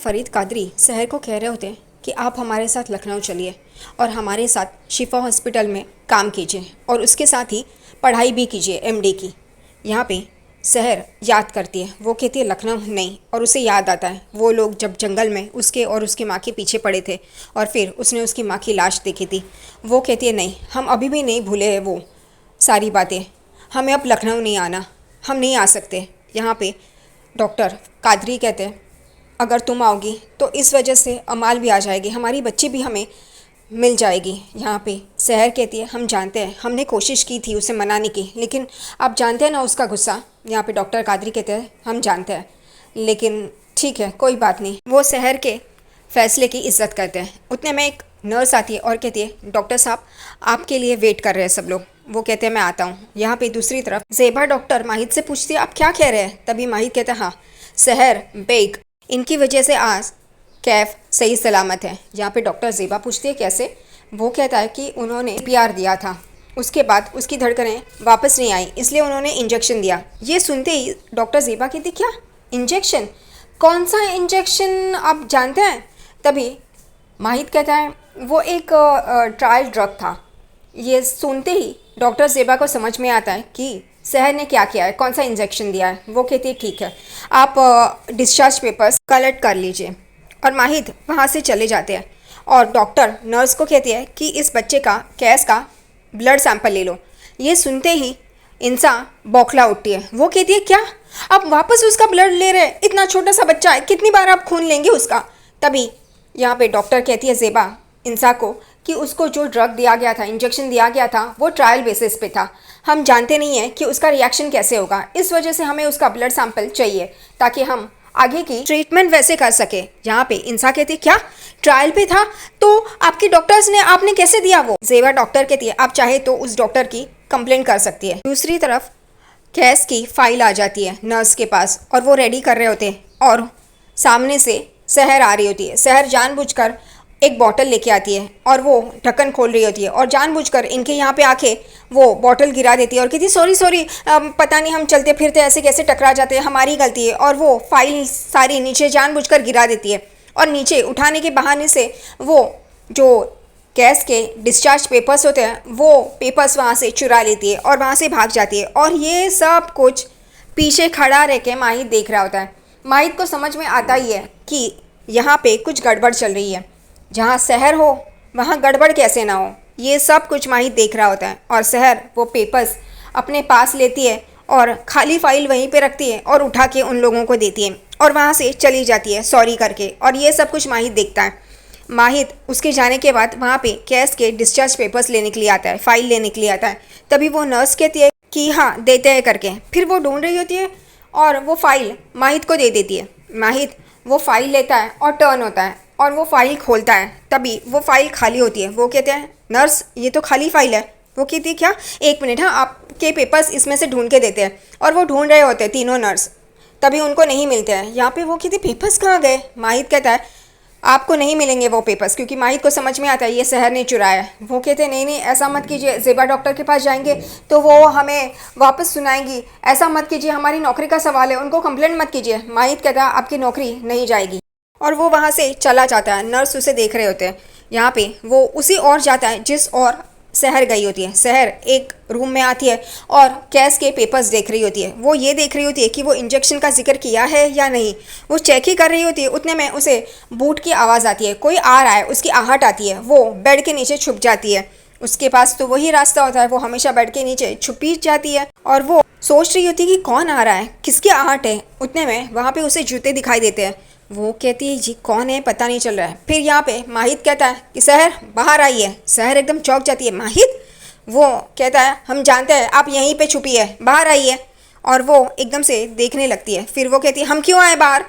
फरीद कादरी शहर को कह रहे होते हैं कि आप हमारे साथ लखनऊ चलिए और हमारे साथ शिफा हॉस्पिटल में काम कीजिए और उसके साथ ही पढ़ाई भी कीजिए एमडी की। यहाँ पे शहर याद करती है, वो कहती है लखनऊ नहीं, और उसे याद आता है वो लोग जब जंगल में उसके और उसकी माँ के पीछे पड़े थे और फिर उसने उसकी माँ की लाश देखी थी। वो कहती है नहीं, हम अभी भी नहीं भूले हैं वो सारी बातें, हमें अब लखनऊ नहीं आना, हम नहीं आ सकते। यहाँ पे डॉक्टर कादरी कहते हैं अगर तुम आओगी तो इस वजह से अमाल भी आ जाएगी, हमारी बच्ची भी हमें मिल जाएगी। यहाँ पे शहर कहती है हम जानते हैं, हमने कोशिश की थी उसे मनाने की, लेकिन आप जानते हैं ना उसका गुस्सा। यहाँ पे डॉक्टर कादरी कहते हैं हम जानते हैं, लेकिन ठीक है कोई बात नहीं। वो शहर के फैसले की इज्जत करते हैं। उतने में एक नर्स आती है और कहती है डॉक्टर साहब आपके लिए वेट कर रहे हैं सब लोग। वो कहते हैं मैं आता हूँ। यहाँ पे दूसरी तरफ ज़ेबा डॉक्टर माहिद से पूछती है आप क्या कह रहे हैं। तभी माहिद कहता है हाँ, शहर बेग इनकी वजह से आज कैफ सही सलामत है। यहाँ पे डॉक्टर ज़ेबा पूछती है कैसे। वो कहता है कि उन्होंने पीआर दिया था, उसके बाद उसकी धड़कनें वापस नहीं आई, इसलिए उन्होंने इंजेक्शन दिया। ये सुनते ही डॉक्टर ज़ेबा कहती क्या इंजेक्शन, कौन सा इंजेक्शन आप जानते हैं। तभी माहिद कहता है वो एक ट्रायल ड्रग था। ये सुनते ही डॉक्टर ज़ेबा को समझ में आता है कि शहर ने क्या किया है, कौन सा इंजेक्शन दिया है। वो कहती है ठीक है आप डिस्चार्ज पेपर्स कलेक्ट कर लीजिए, और माहिद वहाँ से चले जाते हैं। और डॉक्टर नर्स को कहती है कि इस बच्चे का कैस का ब्लड सैंपल ले लो। ये सुनते ही इंसान बौखला उठती है। वो कहती है क्या आप वापस उसका ब्लड ले रहे हैं, इतना छोटा सा बच्चा है, कितनी बार आप खून लेंगे उसका। तभी यहाँ पे डॉक्टर कहती है ज़ेबा इंसान को कि उसको जो ड्रग दिया गया था, इंजेक्शन दिया गया था, वो ट्रायल बेसिस पे था, हम जानते नहीं हैं कि उसका रिएक्शन कैसे होगा, इस वजह से हमें उसका ब्लड सैंपल चाहिए ताकि हम आगे की ट्रीटमेंट वैसे कर सके। यहाँ पे इंसान कहती है क्या ट्रायल पे था, तो आपके डॉक्टर्स ने आपने कैसे दिया। वो ज़ेबा डॉक्टर कहती है आप चाहे तो उस डॉक्टर की कंप्लेंट कर सकती है। दूसरी तरफ केस की फाइल आ जाती है नर्स के पास और वो रेडी कर रहे होते हैं और सामने से शहर आ रही होती है। शहर जानबूझकर एक बॉटल लेके आती है और वो ढक्कन खोल रही होती है और जानबूझकर इनके यहाँ पे आके वो बॉटल गिरा देती है और कहती है सॉरी पता नहीं हम चलते फिरते ऐसे कैसे टकरा जाते हैं, हमारी गलती है। और वो फाइल सारी नीचे जानबूझकर गिरा देती है और नीचे उठाने के बहाने से वो जो कैस के डिस्चार्ज पेपर्स होते हैं वो पेपर्स वहाँ से चुरा लेती है और वहाँ से भाग जाती है। और ये सब कुछ पीछे खड़ा रह के माहिद देख रहा होता है। माहिद को समझ में आता ही है कि यहाँ पे कुछ गड़बड़ चल रही है, जहाँ शहर हो वहाँ गड़बड़ कैसे ना हो। ये सब कुछ माहिद देख रहा होता है और शहर वो पेपर्स अपने पास लेती है और खाली फाइल वहीं पे रखती है और उठा के उन लोगों को देती है और वहाँ से चली जाती है सॉरी करके। और ये सब कुछ माहिद देखता है। माहिद उसके जाने के बाद वहाँ पे केस के डिस्चार्ज पेपर्स लेने के लिए आता है, फाइल लेने के लिए आता है। तभी वो नर्स कहती है कि हाँ देते हैं करके। फिर वो ढूंढ रही होती है और वो फाइल माहिद को दे देती है। माहिद वो फाइल लेता है और टर्न होता है और वो फाइल खोलता है। तभी वो फाइल खाली होती है। वो कहते हैं नर्स ये तो खाली फाइल है। वो कहती है क्या एक मिनट, हाँ आपके पेपर्स इसमें से ढूंढ के देते हैं। और वो ढूंढ रहे होते हैं तीनों नर्स, तभी उनको नहीं मिलते हैं। यहाँ पे वो कहती पेपर्स कहाँ गए। माहिद कहता है आपको नहीं मिलेंगे वो पेपर्स, क्योंकि माहिद को समझ में आता है ये शहर ने चुराया है। वो कहते हैं नहीं ऐसा मत कीजिए, ज़ेबा डॉक्टर के पास जाएंगे तो वो हमें वापस सुनाएंगी, ऐसा मत कीजिए, हमारी नौकरी का सवाल है, उनको कंप्लेंट मत कीजिए। माहिद कहता है आपकी नौकरी नहीं जाएगी और वो वहाँ से चला जाता है। नर्स उसे देख रहे होते हैं। यहाँ पे वो उसी ओर जाता है जिस ओर शहर गई होती है। शहर एक रूम में आती है और कैस के पेपर्स देख रही होती है। वो ये देख रही होती है कि वो इंजेक्शन का जिक्र किया है या नहीं, वो चेक ही कर रही होती है। उतने में उसे बूट की आवाज़ आती है, कोई आ रहा है, उसकी आहट आती है। वो बेड के नीचे छुप जाती है। उसके पास तो वही रास्ता होता है, वो हमेशा बेड के नीचे छुपी जाती है और वो सोच रही होती है कि कौन आ रहा है, किसकी आहट है। उतने में वहाँ पर उसे जूते दिखाई देते हैं। वो कहती है जी कौन है पता नहीं चल रहा है। फिर यहाँ पे माहिद कहता है कि शहर बाहर आई है। शहर एकदम चौंक जाती है। माहिद, वो कहता है हम जानते हैं आप यहीं पे छुपी है, बाहर आई है। और वो एकदम से देखने लगती है। फिर वो कहती है हम क्यों आए बाहर।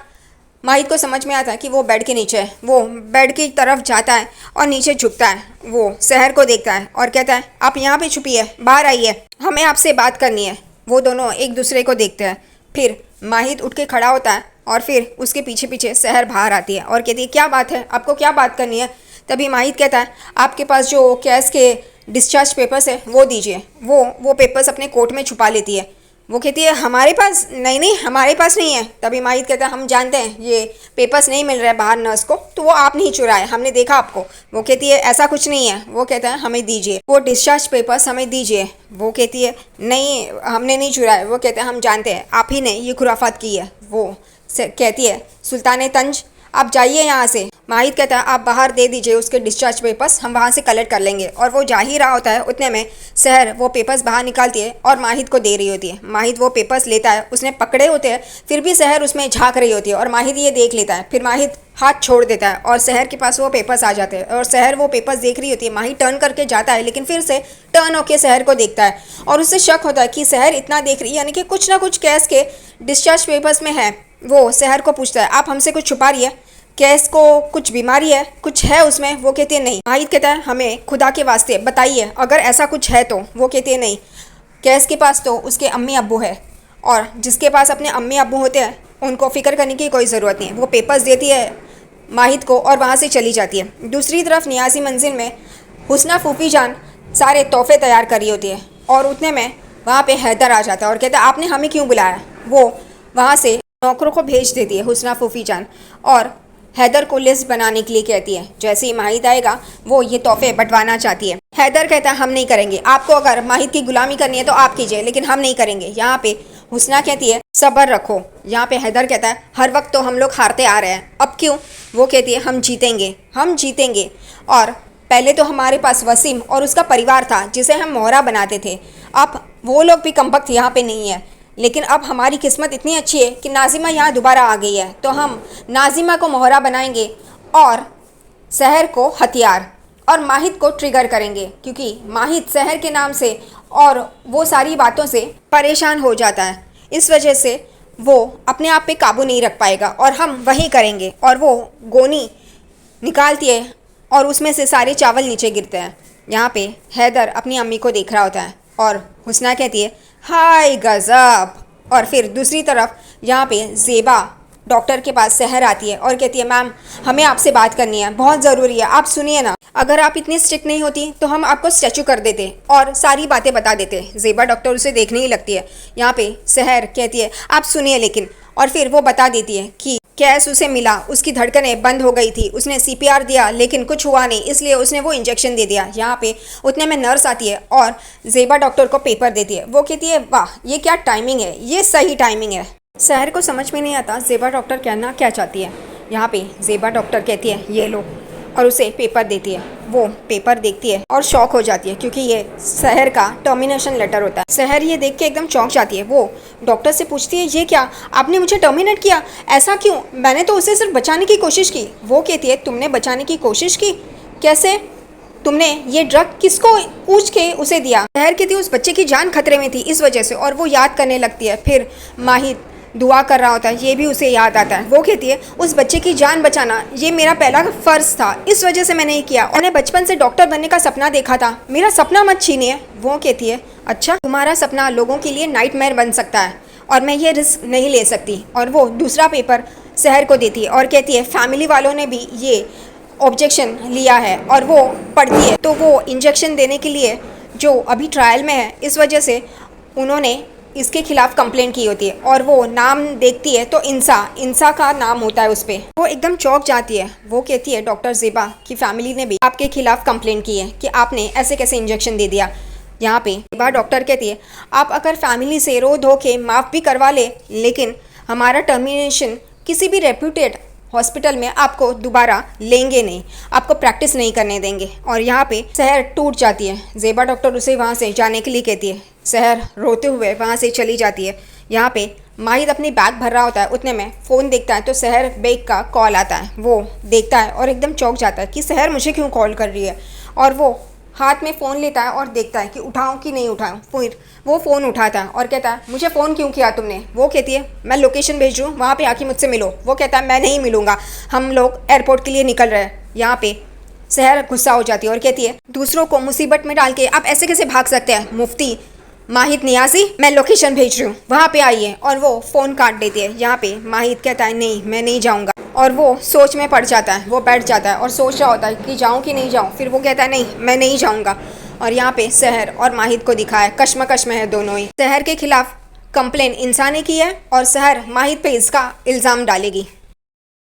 माहिद को समझ में आता है कि वो बेड के नीचे है। वो बेड की तरफ जाता है और नीचे झुकता है। वो शहर को देखता है और कहता है आप यहाँ पे छुपी है, बाहर आई है, हमें आपसे बात करनी है। वो दोनों एक दूसरे को देखते हैं। फिर माहिद उठ के खड़ा होता है और फिर उसके पीछे पीछे शहर बाहर आती है और कहती है क्या बात है, आपको क्या बात करनी है। तभी माहिद कहता है आपके पास जो केस के डिस्चार्ज पेपर्स है वो दीजिए। वो पेपर्स अपने कोट में छुपा लेती है। वो कहती है हमारे पास नहीं, नहीं हमारे पास नहीं है। तभी माहिद कहता है हम जानते हैं ये पेपर्स नहीं मिल रहा है बाहर नर्स को, तो वो आप नहीं चुराए, हमने देखा आपको। वो कहती है ऐसा कुछ नहीं है। वो कहता है हमें दीजिए वो डिस्चार्ज पेपर्स, हमें दीजिए। वो कहती है नहीं हमने नहीं चुराए। वो कहते हैं हम जानते हैं आप ही ने ये खुराफात की है। वो कहती है सुल्तान तंज आप जाइए यहाँ से। माहिद कहता है आप बाहर दे दीजिए उसके डिस्चार्ज पेपर्स, हम वहाँ से कलेक्ट कर लेंगे। और वो जा ही रहा होता है, उतने में सहर वो पेपर्स बाहर निकालती है और माहिद को दे रही होती है। माहिद वो पेपर्स लेता है, उसने पकड़े होते हैं, फिर भी सहर उसमें झांक रही होती है और माहिद ये देख लेता है। फिर माहिद हाथ छोड़ देता है और सहर के पास वो पेपर्स आ जाते हैं और सहर वो पेपर्स देख रही होती है। माहिद टर्न करके जाता है, लेकिन फिर से टर्न होकर सहर को देखता है और उससे शक होता है कि सहर इतना देख रही है, यानी कि कुछ ना कुछ केस के डिस्चार्ज पेपर्स में है। वो सहर को पूछता है आप हमसे कुछ छुपा रही है, केस को कुछ बीमारी है, कुछ है उसमें। वो कहती है नहीं। माहिद कहता है हमें खुदा के वास्ते बताइए अगर ऐसा कुछ है तो। वो कहती है नहीं, केस के पास तो उसके अम्मी अब्बू है और जिसके पास अपने अम्मी अब्बू होते हैं उनको फ़िक्र करने की कोई ज़रूरत नहीं है। वो पेपर्स देती है माहिद को और वहाँ से चली जाती है। दूसरी तरफ नियाज़ी मंजिल में हुस्ना फूफी जान सारे तोहफे तैयार कर रही होती है और उतने में वहाँ पे हैदर आ जाता है और कहता है आपने हमें क्यों बुलाया। वो वहाँ से नौकरों को भेज देती है हुस्ना फूफी जान और हैदर को लिस्ट बनाने के लिए कहती है। जैसे ही माहिद आएगा वो ये तोहफे बंटवाना चाहती है। हैदर कहता है हम नहीं करेंगे, आपको अगर माहिद की गुलामी करनी है तो आप कीजिए, लेकिन हम नहीं करेंगे। यहाँ पे हुस्ना कहती है सब्र रखो। यहाँ पे हैदर कहता है हर वक्त तो हम लोग हारते आ रहे हैं, अब क्यों। वो कहती है हम जीतेंगे, हम जीतेंगे। और पहले तो हमारे पास वसीम और उसका परिवार था जिसे हम मोहरा बनाते थे, अब वो लोग भी कमबख्त यहाँ पे नहीं है। लेकिन अब हमारी किस्मत इतनी अच्छी है कि नाजिमा यहाँ दोबारा आ गई है, तो हम नाजिमा को मोहरा बनाएंगे और सहर को हथियार और माहिद को ट्रिगर करेंगे, क्योंकि माहिद सहर के नाम से और वो सारी बातों से परेशान हो जाता है। इस वजह से वो अपने आप पे काबू नहीं रख पाएगा और हम वही करेंगे। और वो गोनी निकालती है और उसमें से सारे चावल नीचे गिरते हैं। यहाँ पे हैदर अपनी अम्मी को देख रहा होता है और हुस्ना कहती है हाय गज़ब। और फिर दूसरी तरफ यहाँ पे ज़ेबा डॉक्टर के पास सहर आती है और कहती है मैम हमें आपसे बात करनी है, बहुत ज़रूरी है, आप सुनिए ना। अगर आप इतनी स्ट्रिक्ट नहीं होती तो हम आपको स्टैचू कर देते और सारी बातें बता देते। ज़ेबा डॉक्टर उसे देखने ही लगती है। यहाँ पे सहर कहती है आप सुनिए लेकिन, और फिर वो बता देती है कि कैस उसे मिला, उसकी धड़कनें बंद हो गई थी, उसने सीपीआर दिया लेकिन कुछ हुआ नहीं, इसलिए उसने वो इंजेक्शन दे दिया। यहाँ पे उतने में नर्स आती है और ज़ेबा डॉक्टर को पेपर देती है। वो कहती है वाह ये क्या टाइमिंग है, ये सही टाइमिंग है। सहर को समझ में नहीं आता ज़ेबा डॉक्टर कहना क्या चाहती है। यहाँ पे ज़ेबा डॉक्टर कहती है ये लो, और उसे पेपर देती है। वो पेपर देखती है और शॉक हो जाती है क्योंकि ये सहर का टर्मिनेशन लेटर होता है। सहर ये देख के एकदम चौंक जाती है। वो डॉक्टर से पूछती है ये क्या, आपने मुझे टर्मिनेट किया, ऐसा क्यों, मैंने तो उसे सिर्फ बचाने की कोशिश की। वो कहती है तुमने बचाने की कोशिश की, कैसे, तुमने ये ड्रग किसको पूछ के उसे दिया। सहर कहती है उस बच्चे की जान खतरे में थी इस वजह से, और वो याद करने लगती है। फिर माहिद दुआ कर रहा होता है, ये भी उसे याद आता है। वो कहती है उस बच्चे की जान बचाना ये मेरा पहला फ़र्ज़ था, इस वजह से मैंने ये किया। मैंने बचपन से डॉक्टर बनने का सपना देखा था, मेरा सपना मत छीनिए। वो कहती है अच्छा तुम्हारा सपना लोगों के लिए नाइटमेयर बन सकता है और मैं ये रिस्क नहीं ले सकती। और वो दूसरा पेपर सहर को देती है और कहती है फैमिली वालों ने भी ये ऑब्जेक्शन लिया है। और वो पढ़ती है तो वो इंजेक्शन देने के लिए जो अभी ट्रायल में है इस वजह से उन्होंने इसके खिलाफ कंप्लेंट की होती है। और वो नाम देखती है तो इंसा का नाम होता है उस पर। वो एकदम चौंक जाती है। वो कहती है डॉक्टर ज़ेबा की फैमिली ने भी आपके खिलाफ कंप्लेंट की है कि आपने ऐसे कैसे इंजेक्शन दे दिया। यहाँ पे ज़ेबा डॉक्टर कहती है आप अगर फैमिली से रो धो के माफ़ भी करवा ले, लेकिन हमारा टर्मिनेशन किसी भी रेप्यूटेड हॉस्पिटल में आपको दोबारा लेंगे नहीं, आपको प्रैक्टिस नहीं करने देंगे। और यहाँ पे सहर टूट जाती है। ज़ेबा डॉक्टर उसे वहाँ से जाने के लिए कहती है। सहर रोते हुए वहाँ से चली जाती है। यहाँ पे माहिद अपनी बैग भर रहा होता है, उतने में फ़ोन देखता है तो सहर बेग का कॉल आता है। वो देखता है और एकदम चौंक जाता है कि सहर मुझे क्यों कॉल कर रही है। और वो हाथ में फ़ोन लेता है और देखता है कि उठाऊं कि नहीं उठाऊं। फिर वो फ़ोन उठाता है और कहता है मुझे फ़ोन क्यों किया तुमने। वो कहती है मैं लोकेशन भेज रही हूँ, वहाँ पे आके मुझसे मिलो। वो कहता है मैं नहीं मिलूँगा, हम लोग एयरपोर्ट के लिए निकल रहे हैं। यहाँ पे सहर गुस्सा हो जाती है और कहती है दूसरों को मुसीबत में डाल के आप ऐसे कैसे भाग सकते हैं मुफ्ती माहिद नियाज़ी, मैं लोकेशन भेज रही हूँ, वहाँ पे आइए। और वो फ़ोन काट देती है। यहाँ पे माहिद कहता है नहीं मैं नहीं जाऊँगा, और वो सोच में पड़ जाता है। वो बैठ जाता है और सोच रहा होता है कि जाऊँ कि नहीं जाऊँ। फिर वो कहता है नहीं मैं नहीं जाऊँगा। और यहाँ पे सहर और माहिद को दिखाया कश्मकश में है दोनों ही। सहर के खिलाफ कंप्लेन इंसा ने की है और शहर माहिर पे इसका इल्ज़ाम डालेगी।